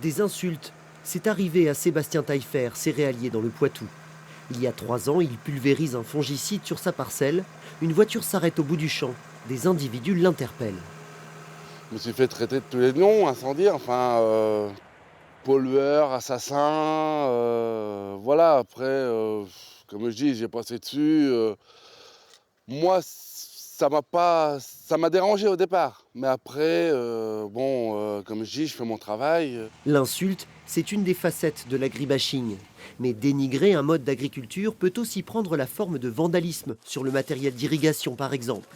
Des insultes, c'est arrivé à Sébastien Taillefer, céréalier dans le Poitou. Il y a 3 ans, il pulvérise un fongicide sur sa parcelle. Une voiture s'arrête au bout du champ. Des individus l'interpellent. Je me suis fait traiter de tous les noms, incendiaire, pollueur, assassin, voilà. Après, comme je dis, j'ai passé dessus. Moi, ça m'a dérangé au départ. Mais après, comme je dis, je fais mon travail. L'insulte, c'est une des facettes de l'agribashing. Mais dénigrer un mode d'agriculture peut aussi prendre la forme de vandalisme sur le matériel d'irrigation par exemple.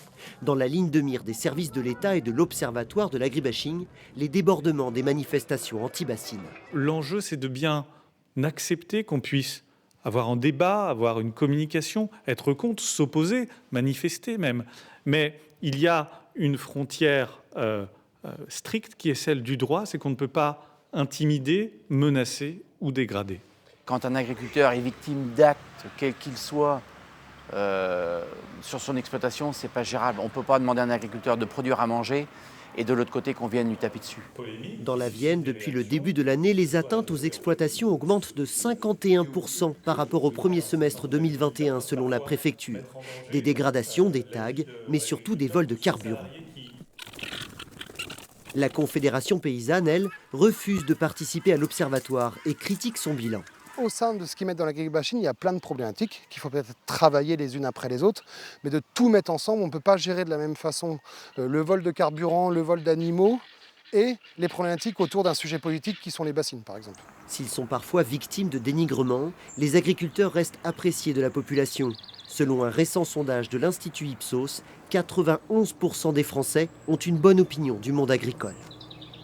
Dans la ligne de mire des services de l'État et de l'Observatoire de l'agribashing, les débordements des manifestations anti-bassines. L'enjeu, c'est de bien accepter qu'on puisse avoir un débat, avoir une communication, être contre, s'opposer, manifester même. Mais il y a une frontière stricte qui est celle du droit, c'est qu'on ne peut pas intimider, menacer ou dégrader. Quand un agriculteur est victime d'actes, quels qu'ils soient, sur son exploitation, c'est pas gérable. On ne peut pas demander à un agriculteur de produire à manger et de l'autre côté qu'on vienne lui taper dessus. Dans la Vienne, depuis le début de l'année, les atteintes aux exploitations augmentent de 51% par rapport au premier semestre 2021 selon la préfecture. Des dégradations, des tags, mais surtout des vols de carburant. La Confédération paysanne, elle, refuse de participer à l'observatoire et critique son bilan. Au sein de ce qu'ils mettent dans l'agribashing, il y a plein de problématiques qu'il faut peut-être travailler les unes après les autres, mais de tout mettre ensemble, on ne peut pas gérer de la même façon le vol de carburant, le vol d'animaux et les problématiques autour d'un sujet politique qui sont les bassines par exemple. S'ils sont parfois victimes de dénigrement, les agriculteurs restent appréciés de la population. Selon un récent sondage de l'Institut Ipsos, 91% des Français ont une bonne opinion du monde agricole.